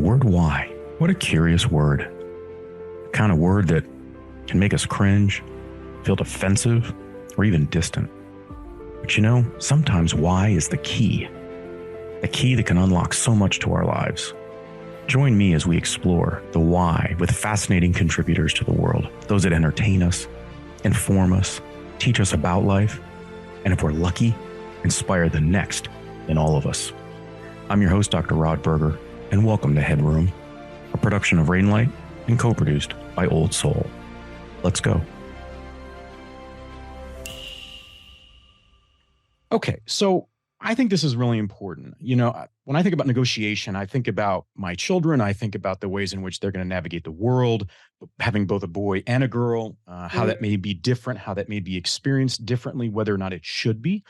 word why. What a curious word. The kind of word that can make us cringe, feel defensive, or even distant. But you know, sometimes why is the key that can unlock so much to our lives. Join me as we explore the why with fascinating contributors to the world, those that entertain us, inform us, teach us about life, and if we're lucky, inspire the next in all of us. I'm your host, Dr. Rod Berger, and welcome to HeadRoom, a production of Rainlight and co-produced by Old Soul. Let's go. Okay, so I think this is really important. You know, when I think about negotiation, I think about my children. I think about the ways in which they're going to navigate the world, having both a boy and a girl, how that may be different, how that may be experienced differently, whether or not it should be.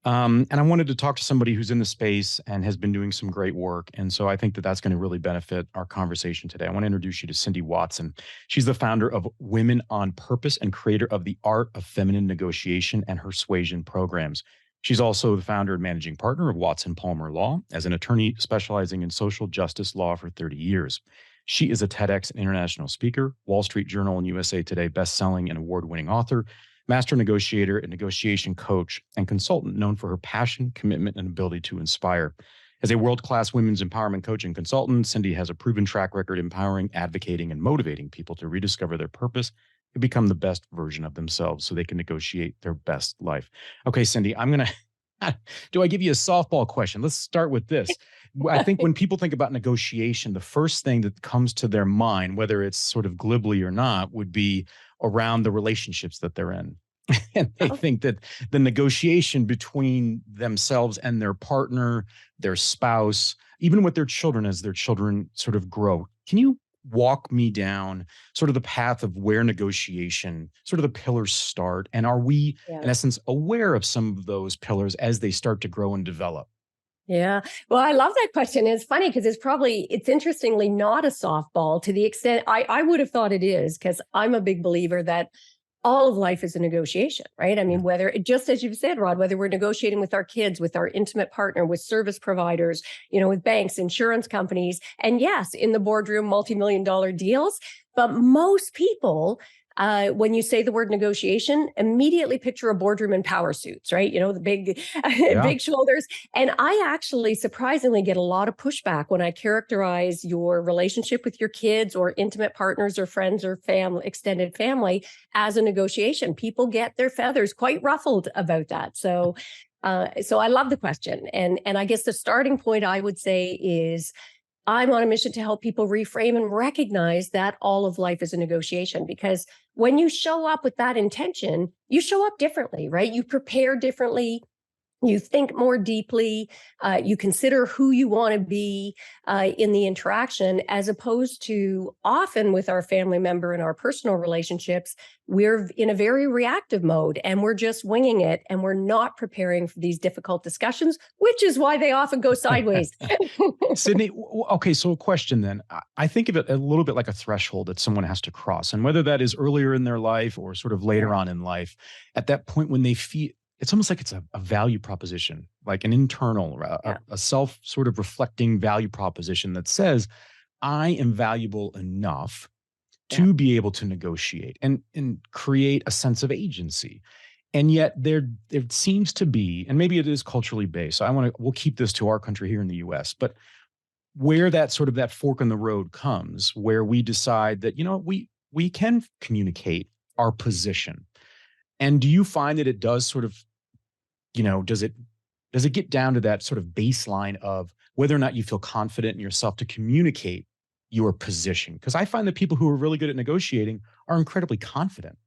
And I wanted to talk to somebody who's in the space and has been doing some great work. And so I think that that's going to really benefit our conversation today. I want to introduce you to Cindy Watson. She's the founder of Women on Purpose and creator of the Art of Feminine Negotiation and Persuasion programs. She's also the founder and managing partner of Watson Palmer Law as an attorney specializing in social justice law for 30 years. She is a TEDx and international speaker, Wall Street Journal and USA Today bestselling and award-winning author, master negotiator and negotiation coach, and consultant known for her passion, commitment, and ability to inspire. As a world-class women's empowerment coach and consultant, Cindy has a proven track record empowering, advocating, and motivating people to rediscover their purpose and become the best version of themselves so they can negotiate their best life. Okay, Cindy, do I give you a softball question? Let's start with this. I think when people think about negotiation, the first thing that comes to their mind, whether it's sort of glibly or not, would be around the relationships that they're in. And they think that the negotiation between themselves and their partner, their spouse, even with their children as their children sort of grow. Can you walk me down sort of the path of where negotiation, sort of the pillars start? And are we, in essence, aware of some of those pillars as they start to grow and develop? Yeah. Well, I love that question. It's funny because it's interestingly not a softball to the extent I would have thought it is, because I'm a big believer that all of life is a negotiation, right? I mean, whether, just as you've said, Rod, whether we're negotiating with our kids, with our intimate partner, with service providers, with banks, insurance companies, and yes, in the boardroom, multi-million-dollar deals. But most people, when you say the word negotiation, immediately picture a boardroom in power suits, right? The big, big shoulders. And I actually surprisingly get a lot of pushback when I characterize your relationship with your kids or intimate partners or friends or family, extended family as a negotiation. People get their feathers quite ruffled about that. So I love the question. And I guess the starting point I would say is, I'm on a mission to help people reframe and recognize that all of life is a negotiation, because when you show up with that intention, you show up differently, right? You prepare differently. You think more deeply, you consider who you want to be in the interaction, as opposed to often with our family member and our personal relationships, we're in a very reactive mode and we're just winging it and we're not preparing for these difficult discussions, which is why they often go sideways. Sydney, okay, so a question then. I think of it a little bit like a threshold that someone has to cross, and whether that is earlier in their life or sort of later on in life, at that point when they feel, it's almost like it's a value proposition, like an internal, a self sort of reflecting value proposition that says, I am valuable enough to be able to negotiate and create a sense of agency. And yet there seems to be, and maybe it is culturally based, so we'll keep this to our country here in the US, but where that sort of that fork in the road comes, where we decide that, we can communicate our position. And do you find that it does sort of, does it get down to that sort of baseline of whether or not you feel confident in yourself to communicate your position? Because I find that people who are really good at negotiating are incredibly confident.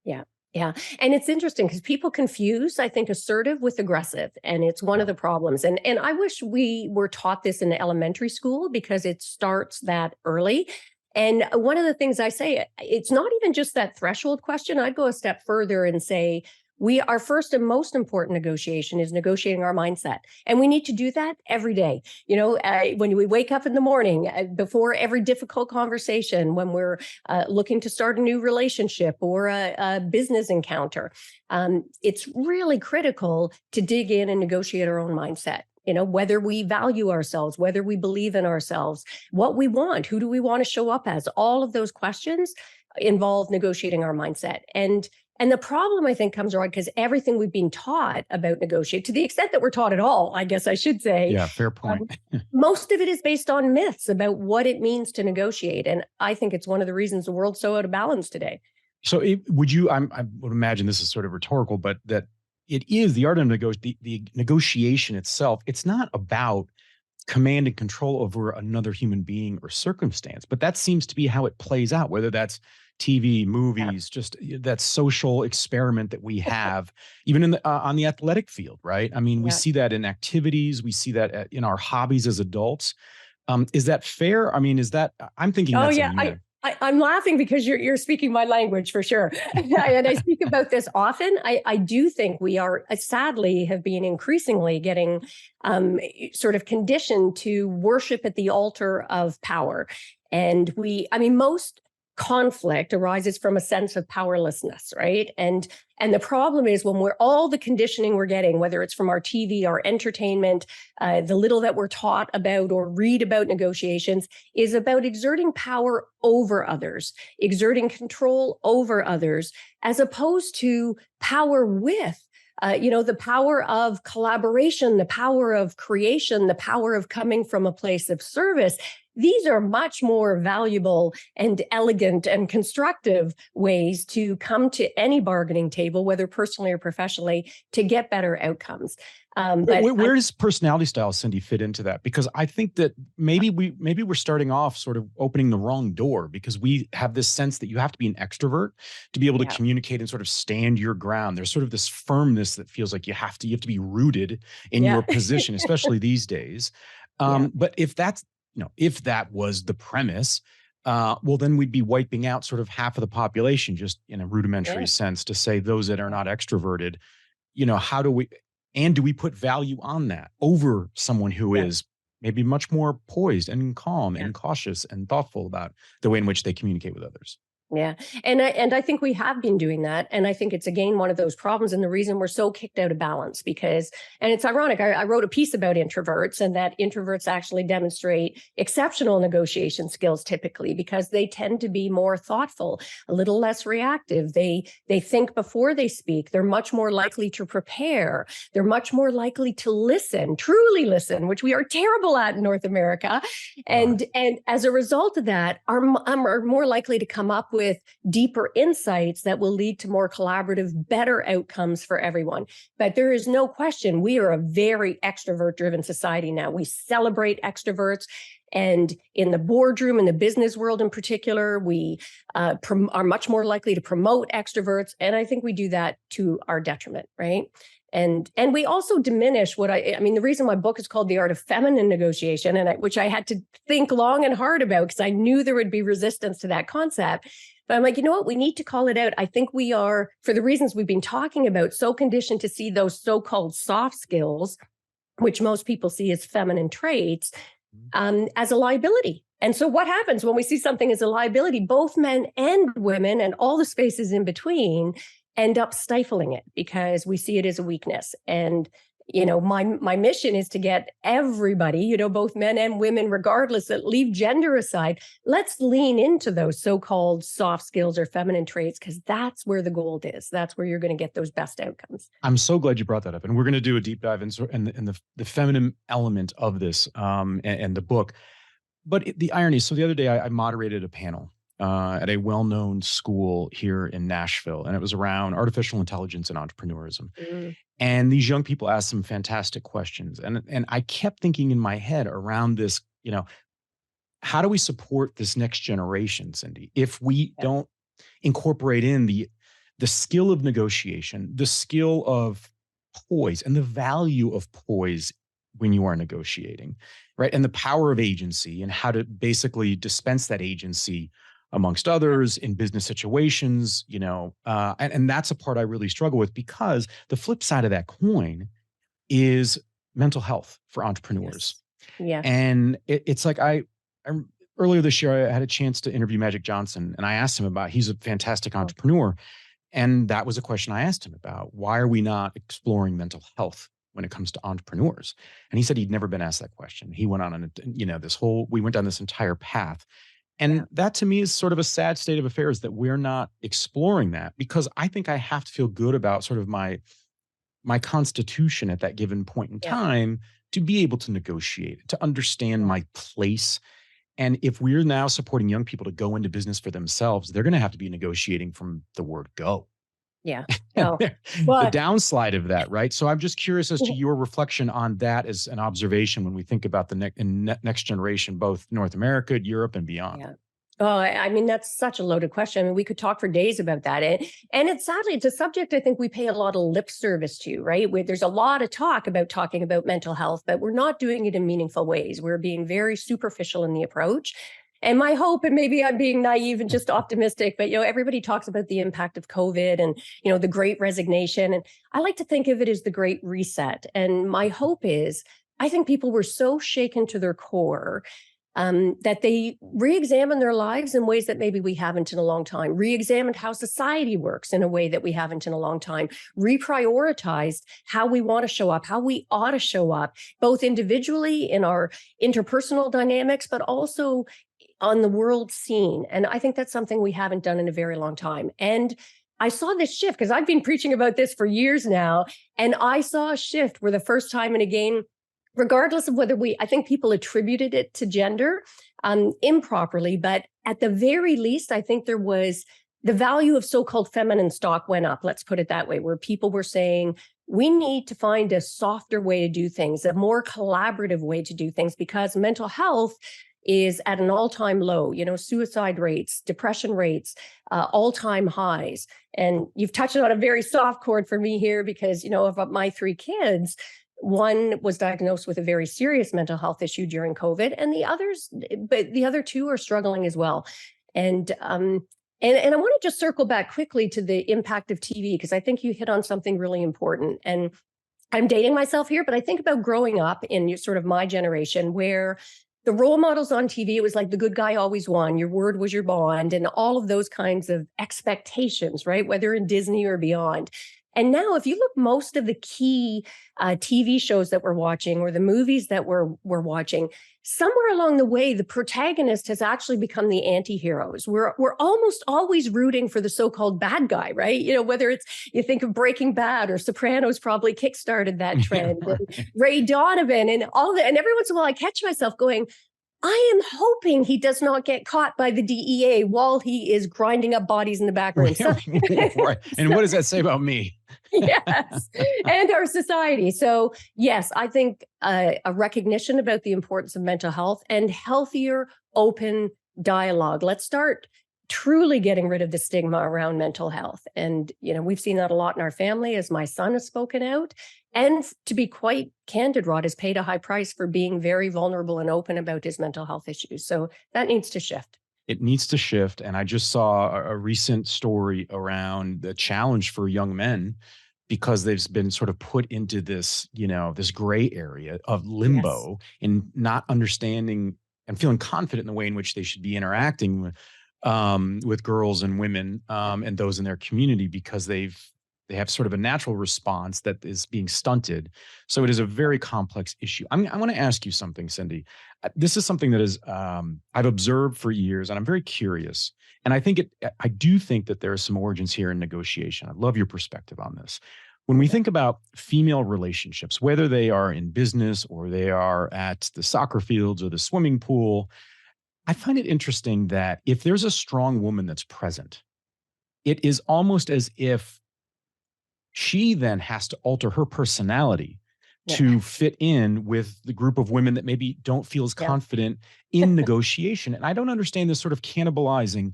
Yeah. Yeah. And it's interesting because people confuse, I think, assertive with aggressive. And it's one of the problems. And I wish we were taught this in elementary school, because it starts that early. And one of the things I say, it's not even just that threshold question. I'd go a step further and say, our first and most important negotiation is negotiating our mindset. And we need to do that every day. When we wake up in the morning, before every difficult conversation, when we're looking to start a new relationship or a business encounter, it's really critical to dig in and negotiate our own mindset. whether we value ourselves, whether we believe in ourselves, what we want, who do we want to show up as? All of those questions involve negotiating our mindset. And the problem, I think, comes around because everything we've been taught about negotiate, to the extent that we're taught at all, I guess I should say. Yeah, fair point. Most of it is based on myths about what it means to negotiate. And I think it's one of the reasons the world's so out of balance today. So I would imagine this is sort of rhetorical, but that it is the art of the negotiation itself. It's not about command and control over another human being or circumstance, but that seems to be how it plays out, whether that's TV, movies, just that social experiment that we have, even in the on the athletic field, right? I mean, we see that in activities, we see that in our hobbies as adults. Is that fair? I mean, I'm thinking that's a myth. I'm laughing because you're speaking my language for sure. And I speak about this often. I do think we are, sadly, have been increasingly getting sort of conditioned to worship at the altar of power. And most conflict arises from a sense of powerlessness, right? And the problem is when all the conditioning we're getting, whether it's from our TV, our entertainment, the little that we're taught about or read about negotiations, is about exerting power over others, exerting control over others, as opposed to power with the power of collaboration, the power of creation, the power of coming from a place of service. These are much more valuable and elegant and constructive ways to come to any bargaining table, whether personally or professionally, to get better outcomes. But where does personality style, Cindy, fit into that? Because I think that maybe we're starting off sort of opening the wrong door, because we have this sense that you have to be an extrovert to be able to communicate and sort of stand your ground. There's sort of this firmness that feels like you have to be rooted in your position, especially these days. But if that was the premise, well, then we'd be wiping out sort of half of the population, just in a rudimentary sense, to say those that are not extroverted. How do we put value on that over someone who is maybe much more poised and calm and cautious and thoughtful about the way in which they communicate with others? Yeah. And I think we have been doing that. And I think it's, again, one of those problems and the reason we're so kicked out of balance, because, and it's ironic, I wrote a piece about introverts, and that introverts actually demonstrate exceptional negotiation skills typically because they tend to be more thoughtful, a little less reactive. They think before they speak. They're much more likely to prepare. They're much more likely to listen, truly listen, which we are terrible at in North America. And as a result of that, are more likely to come up with deeper insights that will lead to more collaborative, better outcomes for everyone. But there is no question we are a very extrovert-driven society now. We celebrate extroverts. And in the boardroom, in the business world in particular, we are much more likely to promote extroverts. And I think we do that to our detriment, right? And we also diminish the reason my book is called The Art of Feminine Negotiation, which I had to think long and hard about because I knew there would be resistance to that concept. But I'm like, you know what? We need to call it out. I think we are, for the reasons we've been talking about, so conditioned to see those so-called soft skills, which most people see as feminine traits, as a liability. And so what happens when we see something as a liability? Both men and women and all the spaces in between end up stifling it because we see it as a weakness. And my mission is to get everybody, both men and women, regardless, that leave gender aside, let's lean into those so-called soft skills or feminine traits, because that's where the gold is. That's where you're going to get those best outcomes. I'm so glad you brought that up. And we're going to do a deep dive in the feminine element of this and the book. But the irony, so the other day I moderated a panel at a well-known school here in Nashville, and it was around artificial intelligence and entrepreneurism. And these young people asked some fantastic questions. And I kept thinking in my head around this, how do we support this next generation, Cindy, if we don't incorporate in the skill of negotiation, the skill of poise, and the value of poise when you are negotiating, right? And the power of agency and how to basically dispense that agency amongst others in business situations, and that's a part I really struggle with, because the flip side of that coin is mental health for entrepreneurs. Yeah. And it's like I earlier this year, I had a chance to interview Magic Johnson, and I asked him he's a fantastic entrepreneur. And that was a question I asked him about. Why are we not exploring mental health when it comes to entrepreneurs? And he said he'd never been asked that question. He went on we went down this entire path. Yeah. And that to me is sort of a sad state of affairs that we're not exploring that, because I think I have to feel good about sort of my constitution at that given point in Yeah. time to be able to negotiate, to understand Yeah. my place. And if we're now supporting young people to go into business for themselves, they're going to have to be negotiating from the word go. Yeah. And No. the Well, downslide of that, right? So I'm just curious as to your reflection on that as an observation when we think about the next generation, both North America, Europe, and beyond. yeah. Oh, I mean, that's such a loaded question. I mean, we could talk for days about that. And it's sadly, it's a subject I think we pay a lot of lip service to, right? Where there's a lot of talk about talking about mental health, but we're not doing it in meaningful ways. We're being very superficial in the approach. And my hope, and maybe I'm being naive and just optimistic, but everybody talks about the impact of COVID and the great resignation. And I like to think of it as the great reset. And my hope is, I think people were so shaken to their core that they re-examined their lives in ways that maybe we haven't in a long time, re-examined how society works in a way that we haven't in a long time, reprioritized how we want to show up, how we ought to show up, both individually in our interpersonal dynamics, but also on the world scene. And I think that's something we haven't done in a very long time. And I saw this shift because I've been preaching about this for years now. And I saw a shift where the first time, and again, regardless of whether I think people attributed it to gender improperly, but at the very least, I think there was the value of so-called feminine stock went up, let's put it that way, where people were saying, we need to find a softer way to do things, a more collaborative way to do things, because mental health is at an all-time low, suicide rates, depression rates, all-time highs. And you've touched on a very soft chord for me here because, of my 3 kids, one was diagnosed with a very serious mental health issue during COVID, and the other 2 are struggling as well. And I want to just circle back quickly to the impact of TV, because I think you hit on something really important. And I'm dating myself here, but I think about growing up in sort of my generation where the role models on TV, it was like the good guy always won, your word was your bond, and all of those kinds of expectations, right? Whether in Disney or beyond. And now, if you look, most of the key TV shows that we're watching or the movies that we're watching, somewhere along the way, the protagonist has actually become the anti-heroes. We're almost always rooting for the so-called bad guy, right? Whether it's, you think of Breaking Bad or Sopranos probably kickstarted that trend, Yeah, and Ray Donovan and all that. And every once in a while I catch myself going, I am hoping he does not get caught by the DEA while he is grinding up bodies in the back room. So, right. And what does that say about me? Yes, and our society. So yes, I think a recognition about the importance of mental health and healthier, open dialogue. Let's start truly getting rid of the stigma around mental health. And, we've seen that a lot in our family as my son has spoken out. And to be quite candid, Rod has paid a high price for being very vulnerable and open about his mental health issues. So that needs to shift. It needs to shift. And I just saw a recent story around the challenge for young men because they've been sort of put into this, this gray area of limbo in not understanding and feeling confident in the way in which they should be interacting with girls and women and those in their community, because they have sort of a natural response that is being stunted. So it is a very complex issue. I want to ask you something, Cindy. This is something that is I've observed for years, and I'm very curious. And I do think that there are some origins here in negotiation. I'd love your perspective on this. When we think about female relationships, whether they are in business or they are at the soccer fields or the swimming pool, I find it interesting that if there's a strong woman that's present, it is almost as if she then has to alter her personality to fit in with the group of women that maybe don't feel as confident in negotiation. And I don't understand this sort of cannibalizing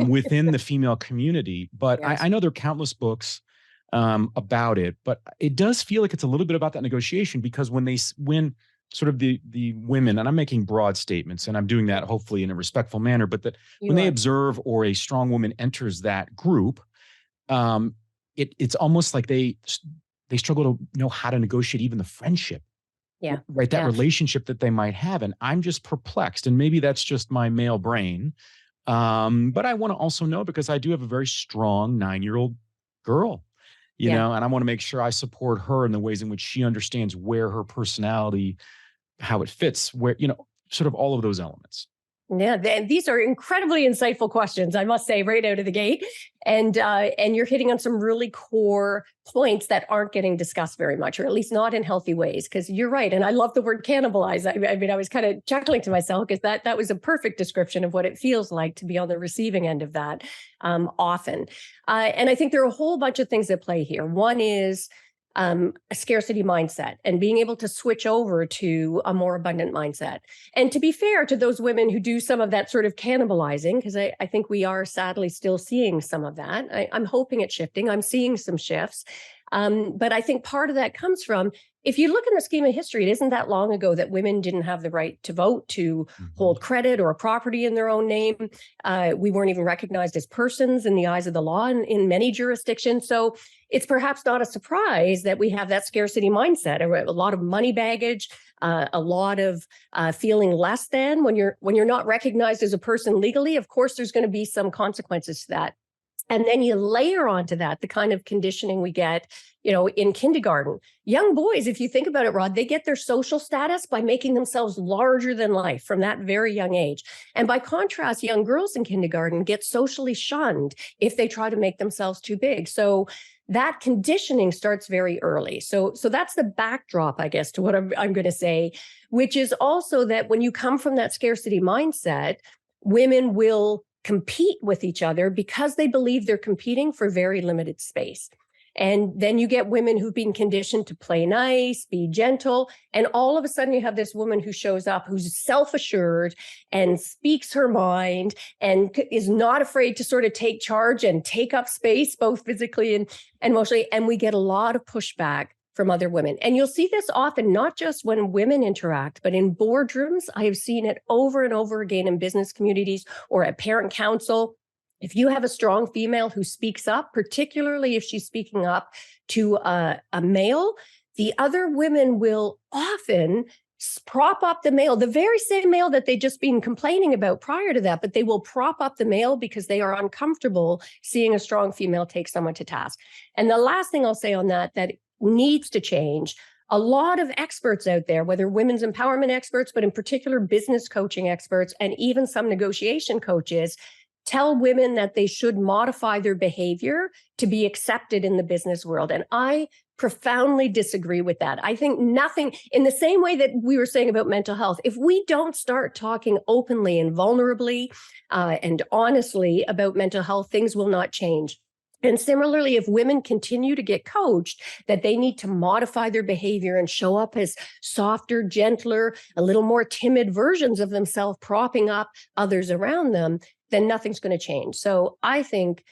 within the female community, but I know there are countless books about it, but it does feel like it's a little bit about that negotiation, because when sort of the women, and I'm making broad statements and I'm doing that hopefully in a respectful manner, but that when they observe or a strong woman enters that group, it's almost like they struggle to know how to negotiate even the friendship, right? That relationship that they might have. And I'm just perplexed, and maybe that's just my male brain. But I want to also know, because I do have a very strong 9-year-old girl. Yeah. and I want to make sure I support her in the ways in which she understands where her personality, how it fits, where, sort of all of those elements. Yeah, these are incredibly insightful questions, I must say, right out of the gate. And you're hitting on some really core points that aren't getting discussed very much, or at least not in healthy ways. Because you're right, and I love the word cannibalize. I mean, I was kind of chuckling to myself because that was a perfect description of what it feels like to be on the receiving end of that often. And I think there are a whole bunch of things at play here. One is a scarcity mindset and being able to switch over to a more abundant mindset. And to be fair to those women who do some of that sort of cannibalizing, because I think we are sadly still seeing some of that. I'm hoping it's shifting. I'm seeing some shifts. But I think part of that comes from, if you look in the scheme of history, it isn't that long ago that women didn't have the right to vote, to hold credit or a property in their own name. We weren't even recognized as persons in the eyes of the law in many jurisdictions. So it's perhaps not a surprise that we have that scarcity mindset, a lot of money baggage, a lot of feeling less than when you're not recognized as a person legally. Of course, there's going to be some consequences to that. And then you layer onto that the kind of conditioning we get, in kindergarten. Young boys, if you think about it, Rod, they get their social status by making themselves larger than life from that very young age. And by contrast, young girls in kindergarten get socially shunned if they try to make themselves too big. So that conditioning starts very early. So that's the backdrop, I guess, to what I'm going to say, which is also that when you come from that scarcity mindset, women will compete with each other because they believe they're competing for very limited space. And then you get women who've been conditioned to play nice, be gentle. And all of a sudden you have this woman who shows up who's self-assured and speaks her mind and is not afraid to sort of take charge and take up space, both physically and emotionally. And we get a lot of pushback from other women. And you'll see this often, not just when women interact, but in boardrooms. I have seen it over and over again in business communities or at parent council. If you have a strong female who speaks up, particularly if she's speaking up to a male, the other women will often prop up the male, the very same male that they'd just been complaining about prior to that, but they will prop up the male because they are uncomfortable seeing a strong female take someone to task. And the last thing I'll say on that needs to change. A lot of experts out there, whether women's empowerment experts, but in particular business coaching experts, and even some negotiation coaches, tell women that they should modify their behavior to be accepted in the business world. And I profoundly disagree with that. I think nothing, in the same way that we were saying about mental health, if we don't start talking openly and vulnerably and honestly about mental health, things will not change. And similarly, if women continue to get coached that they need to modify their behavior and show up as softer, gentler, a little more timid versions of themselves, propping up others around them, then nothing's going to change. So I think,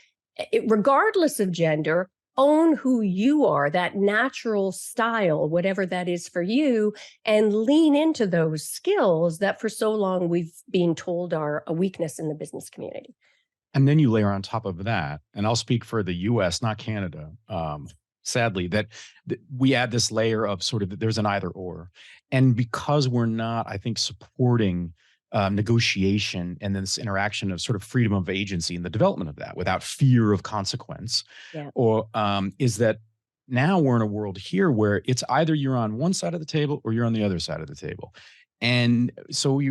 regardless of gender, own who you are, that natural style, whatever that is for you, and lean into those skills that for so long we've been told are a weakness in the business community. And then you layer on top of that, and I'll speak for the US, not Canada, sadly, that we add this layer of sort of there's an either or. And because we're not, I think, supporting negotiation and this interaction of sort of freedom of agency and the development of that without fear of consequence, or is that now we're in a world here where it's either you're on one side of the table or you're on the other side of the table. And so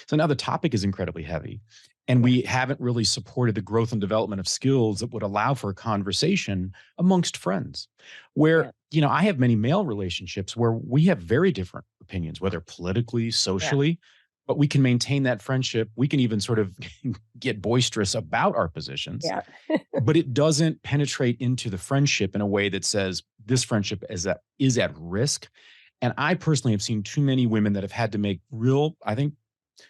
so now the topic is incredibly heavy. And we haven't really supported the growth and development of skills that would allow for a conversation amongst friends where, I have many male relationships where we have very different opinions, whether politically, socially, but we can maintain that friendship. We can even sort of get boisterous about our positions, but it doesn't penetrate into the friendship in a way that says this friendship is at risk. And I personally have seen too many women that have had to make real, I think,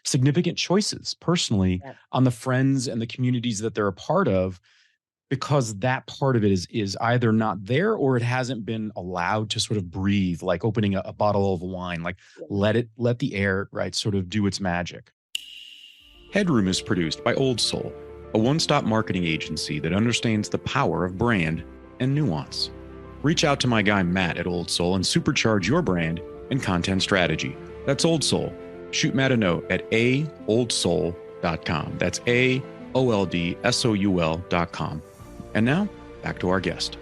significant choices personally on the friends and the communities that they're a part of, because that part of it is either not there or it hasn't been allowed to sort of breathe, like opening a bottle of wine, like let the air, sort of do its magic. HeadRoom is produced by Old Soul, a one-stop marketing agency that understands the power of brand and nuance. Reach out to my guy Matt at Old Soul and supercharge your brand and content strategy. That's Old Soul. Shoot Matt a note at aoldsoul.com. That's AOLDSOUL.com. And now, back to our guest.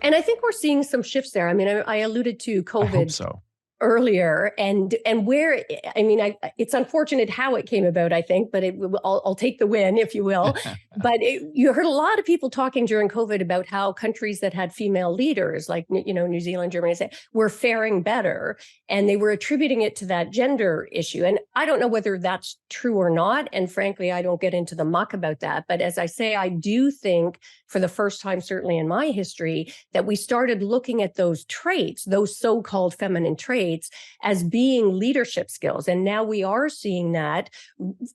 And I think we're seeing some shifts there. I mean, I alluded to I hope COVID so. earlier, and where, I mean, it's unfortunate how it came about, I think, but I'll take the win, if you will. But you heard a lot of people talking during COVID about how countries that had female leaders, like, you know, New Zealand, Germany, were faring better, and they were attributing it to that gender issue. And I don't know whether that's true or not. And frankly, I don't get into the muck about that. But as I say, I do think for the first time, certainly in my history, that we started looking at those traits, those so-called feminine traits, as being leadership skills. And now we are seeing that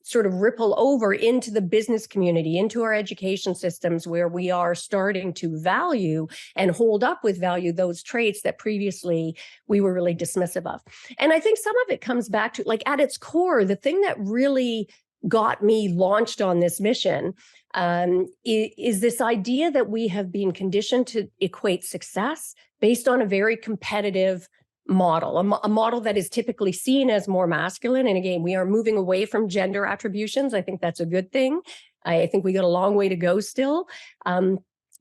sort of ripple over into the business community, into our education systems, where we are starting to value and hold up with value those traits that previously we were really dismissive of. And I think some of it comes back to, like, at its core, the thing that really got me launched on this mission is this idea that we have been conditioned to equate success based on a very competitive model, a model that is typically seen as more masculine. And again, we are moving away from gender attributions. I think that's a good thing. I think we got a long way to go still.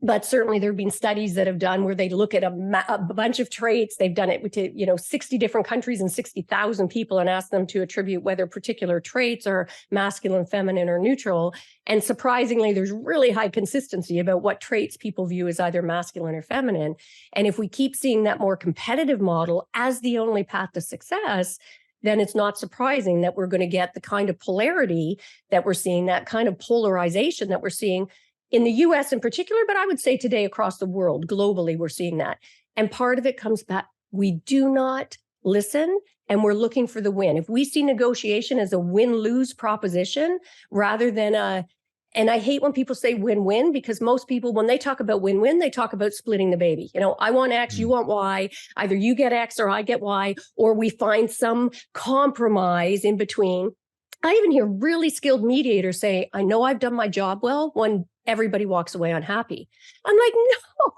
But certainly there have been studies that have done where they look at a bunch of traits. They've done it to, you know, 60 different countries and 60,000 people, and asked them to attribute whether particular traits are masculine, feminine, or neutral. And surprisingly, there's really high consistency about what traits people view as either masculine or feminine. And if we keep seeing that more competitive model as the only path to success, then it's not surprising that we're going to get the kind of polarity that we're seeing, that kind of polarization that we're seeing in the US in particular, but I would say today across the world, globally, we're seeing that. And part of it comes back, we do not listen, and we're looking for the win. If we see negotiation as a win-lose proposition rather than and I hate when people say win-win, because most people, when they talk about win-win, they talk about splitting the baby. You know, I want X, you want Y, either you get X or I get Y, or we find some compromise in between. I even hear really skilled mediators say, I know I've done my job well, when everybody walks away unhappy. I'm like,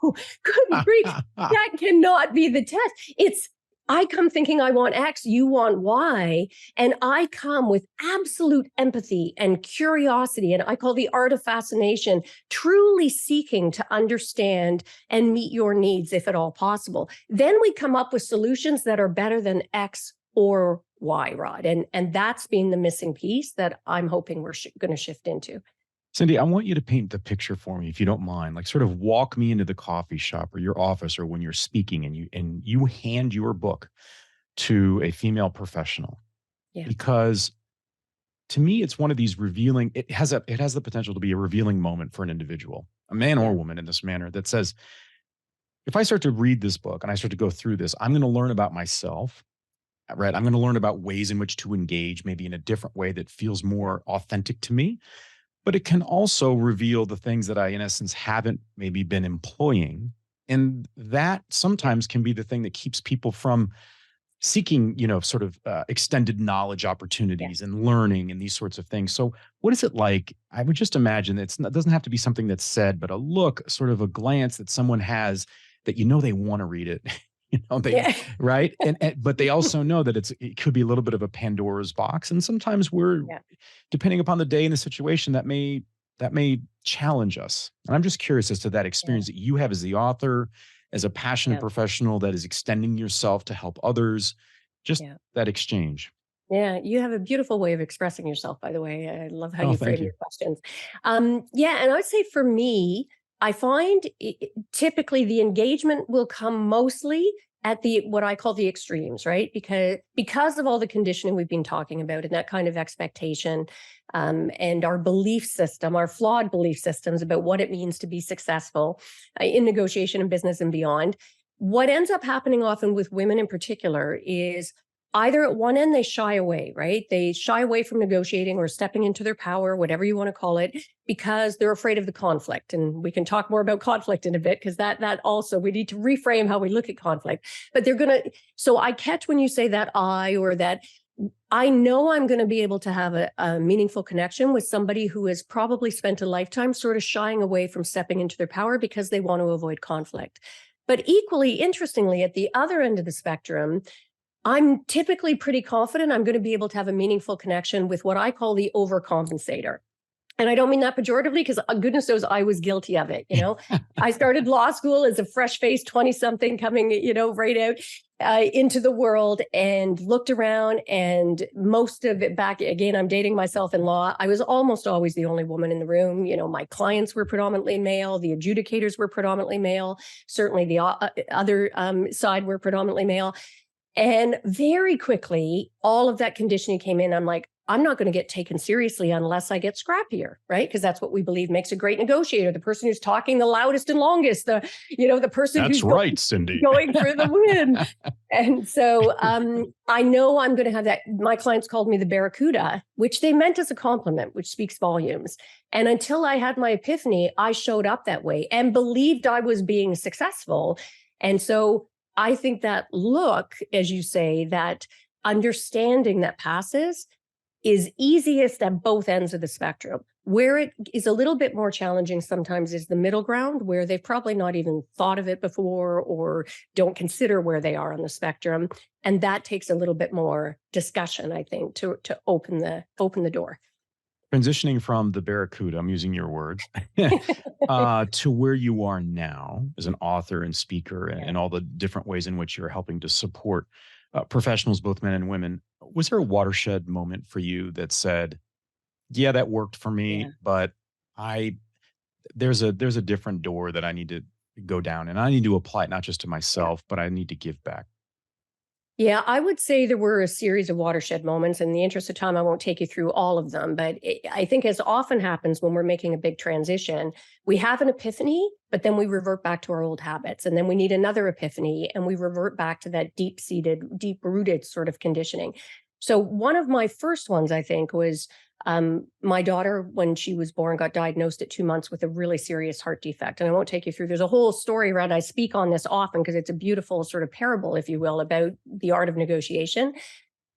no, good grief, that cannot be the test. It's, I come thinking I want X, you want Y, and I come with absolute empathy and curiosity, and I call the art of fascination, truly seeking to understand and meet your needs, if at all possible. Then we come up with solutions that are better than X or Y, Rod. And that's been the missing piece that I'm hoping we're going to shift into. Cindy, I want you to paint the picture for me, if you don't mind. Like, sort of walk me into the coffee shop or your office, or when you're speaking and you hand your book to a female professional. Yeah. Because to me, it's one of these revealing, it has the potential to be a revealing moment for an individual, a man or woman in this manner, that says, if I start to read this book and I start to go through this, I'm going to learn about myself. Right. I'm going to learn about ways in which to engage, maybe in a different way that feels more authentic to me. But it can also reveal the things that I, in essence, haven't maybe been employing. And that sometimes can be the thing that keeps people from seeking, you know, sort of extended knowledge opportunities and learning and these sorts of things. So what is it like? I would just imagine it doesn't have to be something that's said, but a look, sort of a glance that someone has that, you know, they want to read it. You know, right. And but they also know that it could be a little bit of a Pandora's box. And sometimes depending upon the day and the situation, that may challenge us. And I'm just curious as to that experience that you have as the author, as a passionate professional that is extending yourself to help others, just that exchange. Yeah, you have a beautiful way of expressing yourself, by the way. I love how you frame your questions. And I would say for me, I find typically the engagement will come mostly at what I call the extremes, right? Because of all the conditioning we've been talking about, and that kind of expectation, and our belief system, our flawed belief systems about what it means to be successful in negotiation and business and beyond. What ends up happening often with women in particular is either at one end, they shy away, right? They shy away from negotiating or stepping into their power, whatever you want to call it, because they're afraid of the conflict. And we can talk more about conflict in a bit, because that also, we need to reframe how we look at conflict. But so I catch when you say that or that I know I'm going to be able to have a meaningful connection with somebody who has probably spent a lifetime sort of shying away from stepping into their power because they want to avoid conflict. But equally interestingly, at the other end of the spectrum, I'm typically pretty confident I'm going to be able to have a meaningful connection with what I call the overcompensator. And I don't mean that pejoratively, because goodness knows I was guilty of it. I started law school as a fresh-faced 20-something coming, right out into the world, and looked around, and most of it back again, I'm dating myself in law. I was almost always the only woman in the room. My clients were predominantly male. The adjudicators were predominantly male. Certainly the other side were predominantly male. And very quickly, all of that conditioning came in. I'm like, I'm not going to get taken seriously unless I get scrappier, right? Because that's what we believe makes a great negotiator. The person who's talking the loudest and longest, the person That's who's right, Cindy. going for the win. And so I know I'm going to have that. My clients called me the barracuda, which they meant as a compliment, which speaks volumes. And until I had my epiphany, I showed up that way and believed I was being successful. And so I think that look, as you say, that understanding that passes is easiest at both ends of the spectrum. Where it is a little bit more challenging sometimes is the middle ground, where they've probably not even thought of it before or don't consider where they are on the spectrum. And that takes a little bit more discussion, I think, to open the door. Transitioning from the barracuda, I'm using your words, to where you are now as an author and speaker, and all the different ways in which you're helping to support professionals, both men and women. Was there a watershed moment for you that said, yeah, that worked for me, but there's a different door that I need to go down, and I need to apply it not just to myself, but I need to give back? Yeah, I would say there were a series of watershed moments. In the interest of time, I won't take you through all of them, but I think, as often happens when we're making a big transition, we have an epiphany, but then we revert back to our old habits. And then we need another epiphany, and we revert back to that deep-seated, deep-rooted sort of conditioning. So one of my first ones, I think, was my daughter, when she was born, got diagnosed at 2 months with a really serious heart defect. And I won't take you through, there's a whole story around, I speak on this often because it's a beautiful sort of parable, if you will, about the art of negotiation.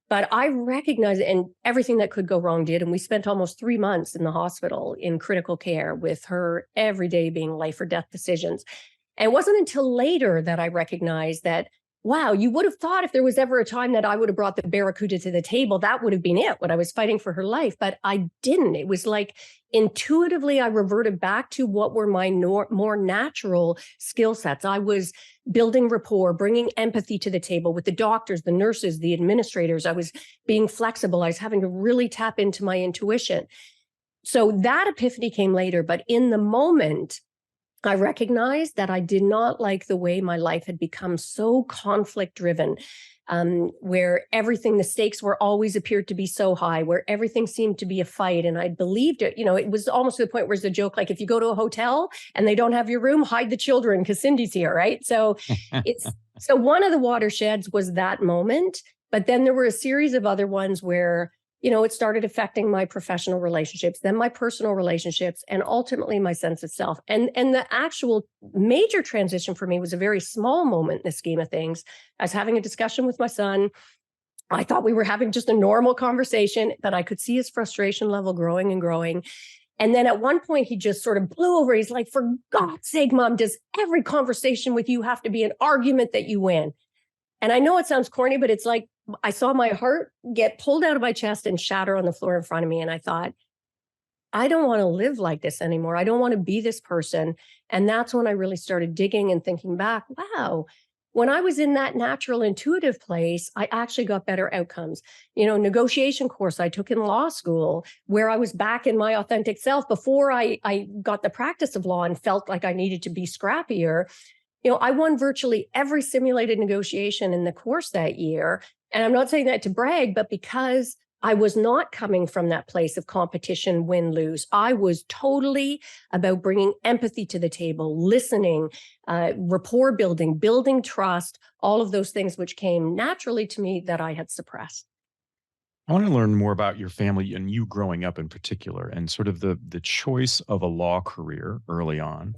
But I recognize it, and everything that could go wrong did. And we spent almost 3 months in the hospital in critical care with her, every day being life or death decisions. And it wasn't until later that I recognized that, wow, you would have thought if there was ever a time that I would have brought the barracuda to the table, that would have been it, when I was fighting for her life. But I didn't. It was like intuitively I reverted back to what were my more natural skill sets. I was building rapport, bringing empathy to the table with the doctors, the nurses, the administrators. I was being flexible. I was having to really tap into my intuition. So that epiphany came later. But in the moment, I recognized that I did not like the way my life had become so conflict driven, where everything, the stakes were always appeared to be so high, where everything seemed to be a fight. And I believed it. It was almost to the point where it's a joke, like if you go to a hotel and they don't have your room, hide the children because Cindy's here, right? So so one of the watersheds was that moment. But then there were a series of other ones where it started affecting my professional relationships, then my personal relationships, and ultimately my sense of self. And the actual major transition for me was a very small moment in the scheme of things. I was having a discussion with my son. I thought we were having just a normal conversation, but I could see his frustration level growing and growing. And then at one point, he just sort of blew over. He's like, "For God's sake, Mom, does every conversation with you have to be an argument that you win?" And I know it sounds corny, but it's like I saw my heart get pulled out of my chest and shatter on the floor in front of me. And I thought, I don't want to live like this anymore. I don't want to be this person. And that's when I really started digging and thinking back, wow, when I was in that natural, intuitive place, I actually got better outcomes. Negotiation course I took in law school, where I was back in my authentic self before I got the practice of law and felt like I needed to be scrappier. I won virtually every simulated negotiation in the course that year. And I'm not saying that to brag, but because I was not coming from that place of competition, win, lose. I was totally about bringing empathy to the table, listening, rapport building trust, all of those things which came naturally to me that I had suppressed. I want to learn more about your family and you growing up in particular, and sort of the choice of a law career early on.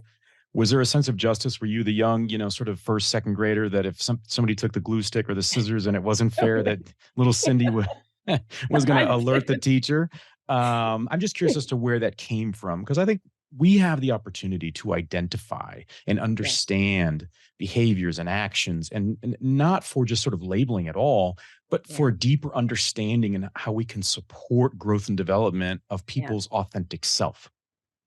Was there a sense of justice? Were you the young, sort of first, second grader that if somebody took the glue stick or the scissors and it wasn't fair, that little Cindy was going to alert the teacher? I'm just curious as to where that came from, because I think we have the opportunity to identify and Yeah. understand behaviors and actions, and not for just sort of labeling at all, but for Yeah. a deeper understanding and how we can support growth and development of Yeah. people's authentic self.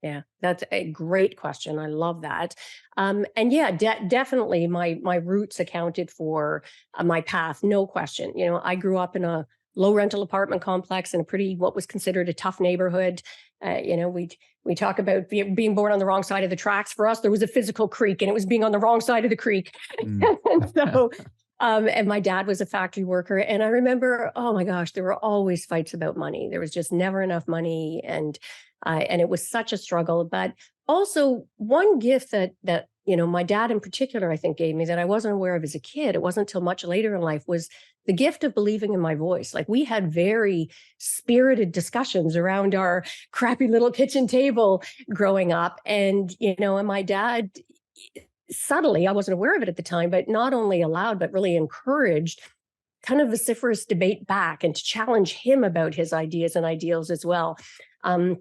Yeah, that's a great question. I love that. And yeah, definitely my roots accounted for my path, no question. You know, I grew up in a low rental apartment complex in a pretty what was considered a tough neighborhood. You know, we talk about being born on the wrong side of the tracks. For us, there was a physical creek, and it was being on the wrong side of the creek. Mm. And so, and my dad was a factory worker, and I remember, oh my gosh, there were always fights about money. There was just never enough money, and it was such a struggle. But also, one gift that you know my dad in particular, I think, gave me that I wasn't aware of as a kid. It wasn't until much later in life was the gift of believing in my voice. Like we had very spirited discussions around our crappy little kitchen table growing up, and you know, and my dad subtly, I wasn't aware of it at the time, but not only allowed but really encouraged kind of vociferous debate back and to challenge him about his ideas and ideals as well. Um,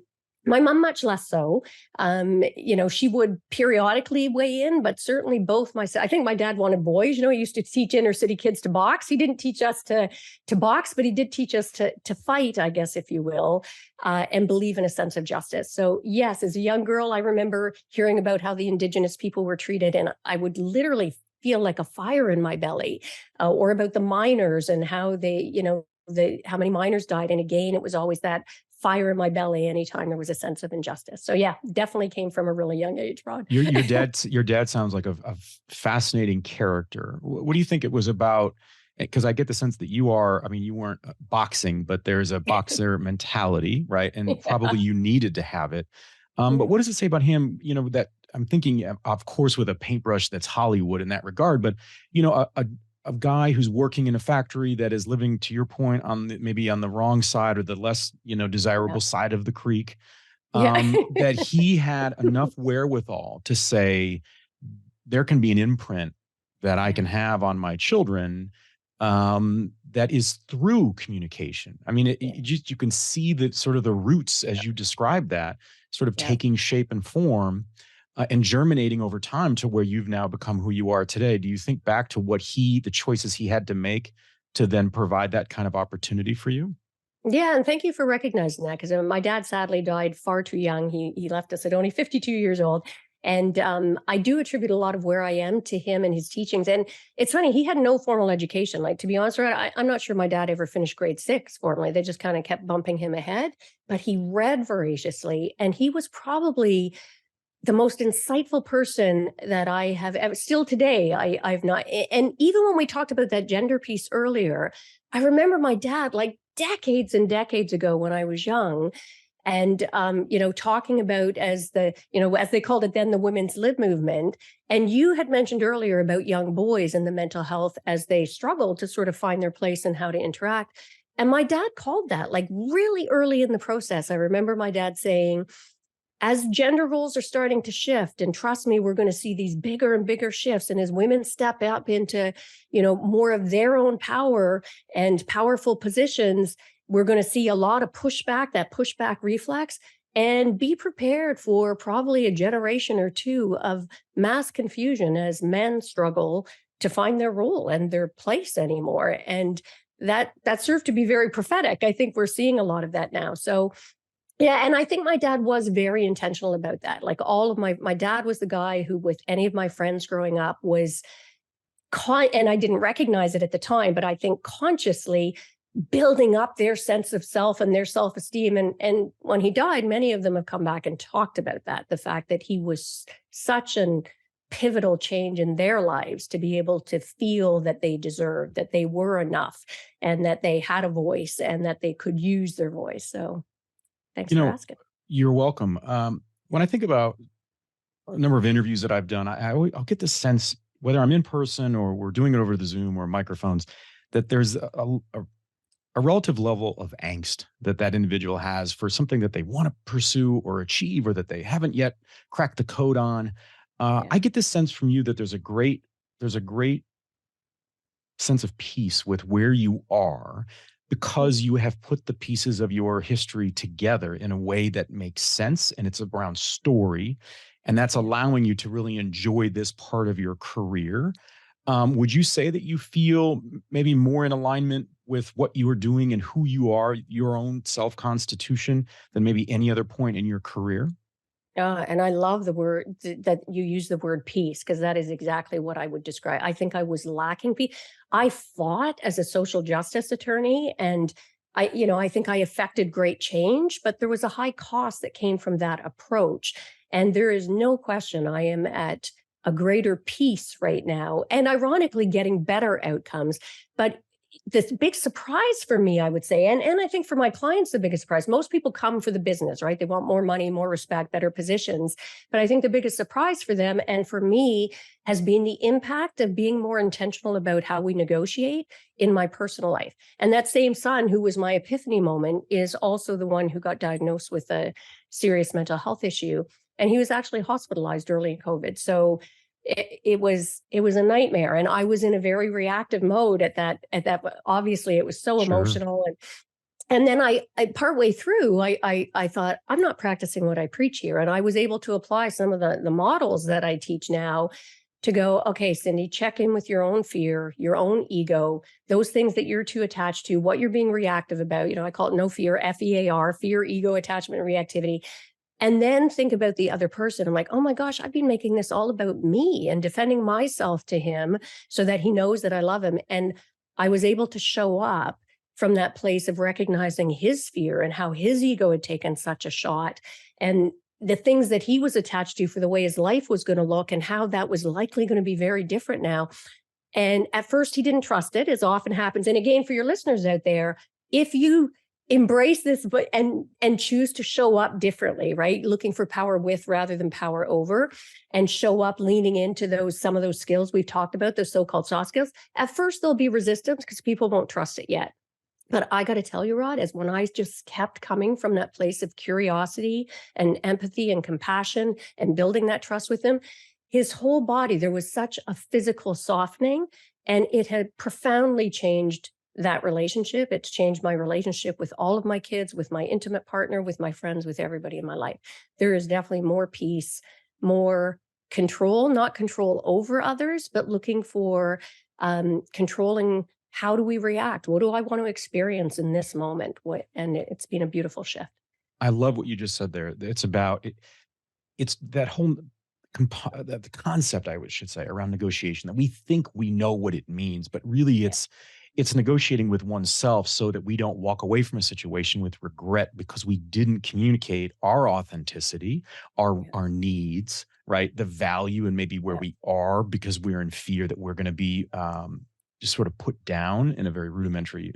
my mom, much less so. You know, she would periodically weigh in, but certainly both I think my dad wanted boys. You know, he used to teach inner city kids to box. He didn't teach us to box, but he did teach us to fight, I guess, if you will, and believe in a sense of justice. So yes, as a young girl, I remember hearing about how the Indigenous people were treated, and I would literally feel like a fire in my belly, or about the miners and how they, you know, how many miners died. And again, it was always that fire in my belly anytime there was a sense of injustice. So yeah, definitely came from a really young age, Rod. Your dad sounds like a fascinating character. What do you think it was about? Because I get the sense that you are, I mean, you weren't boxing, but there's a boxer mentality, right? And Yeah. probably you needed to have it. But Yeah. what does it say about him? You know, that I'm thinking, of course, with a paintbrush that's Hollywood in that regard, but you know, a guy who's working in a factory that is living, to your point, maybe on the wrong side or the less, you know, Yeah. desirable side of the creek, Yeah. that he had enough wherewithal to say, there can be an imprint that I Yeah. can have on my children, that is through communication. I mean, Yeah. you can see that sort of the roots, as you described that, sort of Yeah. taking shape and form, and germinating over time to where you've now become who you are today. Do you think back to the choices he had to make to then provide that kind of opportunity for you? Yeah, and thank you for recognizing that because my dad sadly died far too young. He left us at only 52 years old. And I do attribute a lot of where I am to him and his teachings. And it's funny, he had no formal education. Like, to be honest, right, I'm not sure my dad ever finished grade 6 formally. They just kind of kept bumping him ahead. But he read voraciously. And he was probably the most insightful person that I have ever, still today, I've not, and even when we talked about that gender piece earlier, I remember my dad like decades and decades ago when I was young, and you know, talking about as you know, as they called it then, the women's lib movement. And you had mentioned earlier about young boys and the mental health as they struggle to sort of find their place and how to interact. And my dad called that like really early in the process. I remember my dad saying, as gender roles are starting to shift, and trust me, we're going to see these bigger and bigger shifts, and as women step up into, you know, more of their own power and powerful positions, we're going to see a lot of pushback, that pushback reflex, and be prepared for probably a generation or two of mass confusion as men struggle to find their role and their place anymore. And that served to be very prophetic. I think we're seeing a lot of that now. So yeah, and I think my dad was very intentional about that. Like all of my dad was the guy who, with any of my friends growing up, was and I didn't recognize it at the time, but I think consciously building up their sense of self and their self-esteem. And when he died, many of them have come back and talked about that, the fact that he was such an pivotal change in their lives to be able to feel that they deserved, that they were enough, and that they had a voice and that they could use their voice. So thanks You for know, asking. you're welcome. When I think about a number of interviews that I've done, I'll get this sense, whether I'm in person or we're doing it over the Zoom or microphones, that there's a relative level of angst that that individual has for something that they want to pursue or achieve, or that they haven't yet cracked the code on. Yeah. I get this sense from you that there's a great sense of peace with where you are, because you have put the pieces of your history together in a way that makes sense, and it's around story, and that's allowing you to really enjoy this part of your career. Would you say that you feel maybe more in alignment with what you are doing and who you are, your own self constitution, than maybe any other point in your career? And I love the word that you use, the word peace, because that is exactly what I would describe. I think I was lacking peace. I fought as a social justice attorney, and I think I affected great change, but there was a high cost that came from that approach. And there is no question I am at a greater peace right now, and ironically getting better outcomes. But this big surprise for me, I would say, and I think for my clients, the biggest surprise, most people come for the business, right? They want more money, more respect, better positions. But I think the biggest surprise for them and for me has been the impact of being more intentional about how we negotiate in my personal life. And that same son, who was my epiphany moment, is also the one who got diagnosed with a serious mental health issue. And he was actually hospitalized early in COVID. So it was a nightmare, and I was in a very reactive mode at that. Obviously, it was so Sure. emotional, and then I partway through, I thought, I'm not practicing what I preach here, and I was able to apply some of the models that I teach now to go, okay, Cindy, check in with your own fear, your own ego, those things that you're too attached to, what you're being reactive about. I call it no fear, FEAR, fear, ego, attachment, reactivity. And then think about the other person. I'm like, oh my gosh, I've been making this all about me and defending myself to him so that he knows that I love him. And I was able to show up from that place of recognizing his fear and how his ego had taken such a shot, and the things that he was attached to for the way his life was going to look and how that was likely going to be very different now. And at first he didn't trust it, as often happens. And again, for your listeners out there, if you embrace this but and choose to show up differently, right, looking for power with rather than power over, and show up leaning into some of those skills we've talked about, those so-called soft skills, at first there'll be resistance because people won't trust it yet. But I got to tell you, Rod, as when I just kept coming from that place of curiosity and empathy and compassion and building that trust with him, his whole body, there was such a physical softening, and it had profoundly changed that relationship. It's changed my relationship with all of my kids, with my intimate partner, with my friends, with everybody in my life. There is definitely more peace, more control, not control over others, but looking for controlling, how do we react? What do I want to experience in this moment? And it's been a beautiful shift. I love what you just said there. It's about it. It's that whole the concept, should say, around negotiation, that we think we know what it means, but really Yeah. it's negotiating with oneself so that we don't walk away from a situation with regret because we didn't communicate our authenticity, Yeah. our needs, right? The value and maybe where Yeah. we are because we're in fear that we're going to be just sort of put down in a very rudimentary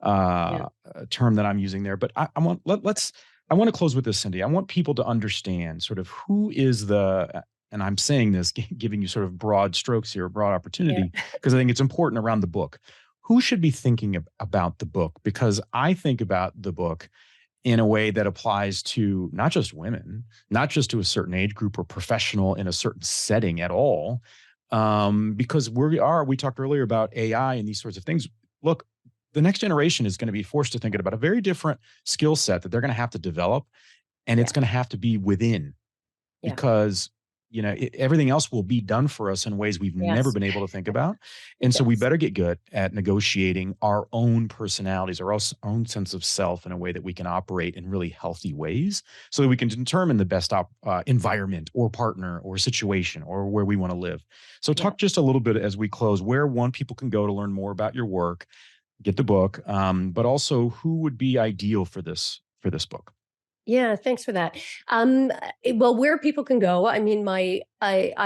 Yeah. term that I'm using there. But I want let's I want to close with this, Cindy. I want people to understand sort of who is and I'm saying this, giving you sort of broad strokes here, a broad Yeah. opportunity, because I think it's important around the book. Who should be thinking about the book? Because I think about the book in a way that applies to not just women, not just to a certain age group or professional in a certain setting at all. Because we talked earlier about AI and these sorts of things. Look, the next generation is going to be forced to think about a very different skill set that they're going to have to develop, and it's Yeah. going to have to be within, Yeah. because everything else will be done for us in ways we've never Yes. been able to think about. And so we Yes. better get good at negotiating our own personalities, our own sense of self, in a way that we can operate in really healthy ways so that we can determine the best environment or partner or situation or where we want to live. So Yeah. talk just a little bit as we close, where people can go to learn more about your work, get the book, but also who would be ideal for this book. Yeah, thanks for that. Well, where people can go, I mean, I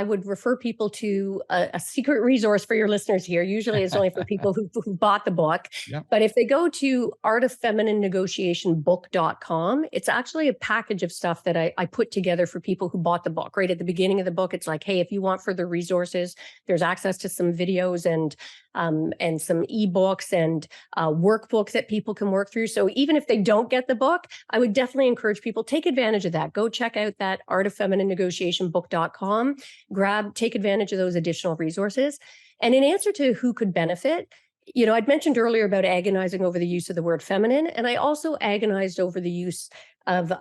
would refer people to a secret resource for your listeners here. Usually it's only for people who bought the book. Yeah. But if they go to artoffemininenegotiationbook.com, it's actually a package of stuff that I put together for people who bought the book. Right at the beginning of the book, it's like, hey, if you want further resources, there's access to some videos and some ebooks and workbooks that people can work through. So even if they don't get the book, I would definitely encourage people, take advantage of that. Go check out that artoffemininenegotiationbook.com, take advantage of those additional resources. And in answer to who could benefit, I'd mentioned earlier about agonizing over the use of the word feminine, and I also agonized over the use of,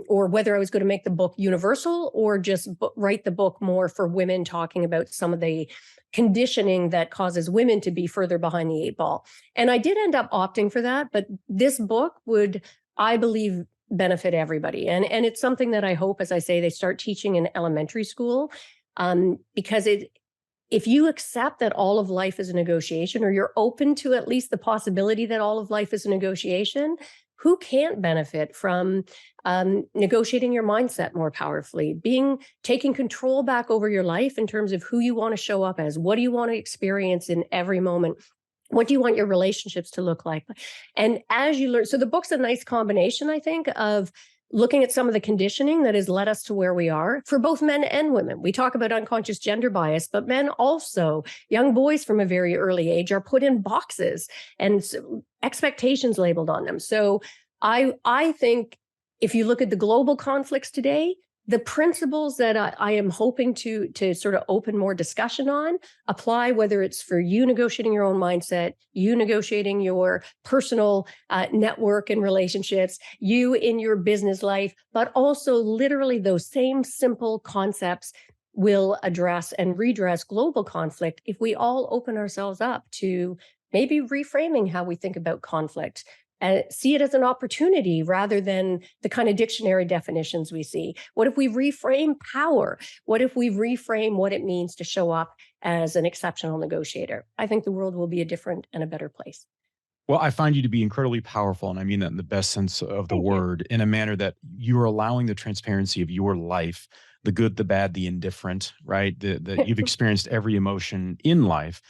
or whether I was going to make the book universal or just write the book more for women, talking about some of the conditioning that causes women to be further behind the 8 ball. And I did end up opting for that, but this book would, I believe, benefit everybody. And it's something that I hope, as I say, they start teaching in elementary school, because if you accept that all of life is a negotiation, or you're open to at least the possibility that all of life is a negotiation, who can't benefit from negotiating your mindset more powerfully, taking control back over your life in terms of who you want to show up as, what do you want to experience in every moment, what do you want your relationships to look like? And as you learn, so the book's a nice combination, I think, of looking at some of the conditioning that has led us to where we are for both men and women. We talk about unconscious gender bias, but men also, young boys from a very early age, are put in boxes and expectations labeled on them. So I think if you look at the global conflicts today, the principles that I am hoping to sort of open more discussion on apply, whether it's for you negotiating your own mindset, you negotiating your personal network and relationships, you in your business life, but also literally those same simple concepts will address and redress global conflict if we all open ourselves up to maybe reframing how we think about conflict. See it as an opportunity rather than the kind of dictionary definitions we see. What if we reframe power? What if we reframe what it means to show up as an exceptional negotiator? I think the world will be a different and a better place. Well, I find you to be incredibly powerful, and I mean that in the best sense of the Thank you. word, in a manner that you are allowing the transparency of your life, the good, the bad, the indifferent, right? That you've experienced every emotion in life,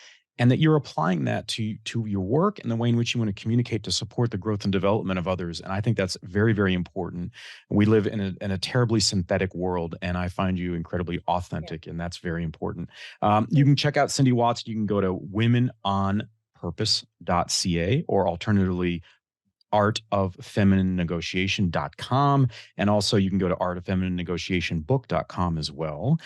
and that you're applying that to your work and the way in which you want to communicate to support the growth and development of others. And I think that's very, very important. We live in a terribly synthetic world, and I find you incredibly authentic, and that's very important. You can check out Cindy Watts. You can go to womenonpurpose.ca, or alternatively, artoffemininenegotiation.com. And also you can go to artoffemininegotiationbook.com as well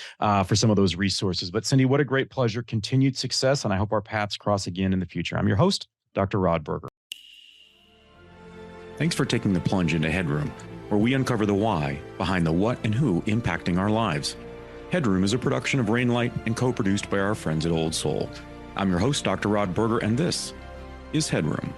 for some of those resources. But Cindy, what a great pleasure. Continued success. And I hope our paths cross again in the future. I'm your host, Dr. Rod Berger. Thanks for taking the plunge into HeadRoom, where we uncover the why behind the what and who impacting our lives. HeadRoom is a production of Rainlight and co-produced by our friends at Old Soul. I'm your host, Dr. Rod Berger, and this is HeadRoom.